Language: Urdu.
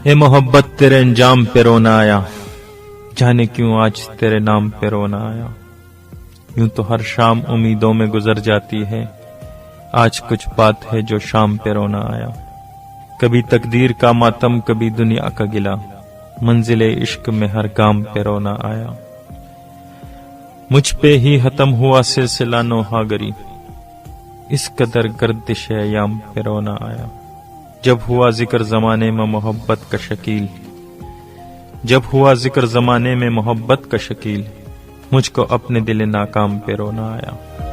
اے محبت تیرے انجام پہ رونا آیا، جانے کیوں آج تیرے نام پہ رونا آیا۔ یوں تو ہر شام امیدوں میں گزر جاتی ہے، آج کچھ بات ہے جو شام پہ رونا آیا۔ کبھی تقدیر کا ماتم، کبھی دنیا کا گلہ، منزل عشق میں ہر گام پہ رونا آیا۔ مجھ پہ ہی ختم ہوا سلسلہ نوحہ گری، اس قدر گردش ایام پہ رونا آیا۔ جب ہوا ذکر زمانے میں محبت کا شکیل، جب ہوا ذکر زمانے میں محبت کا شکیل، مجھ کو اپنے دل ناکام پہ رونا آیا۔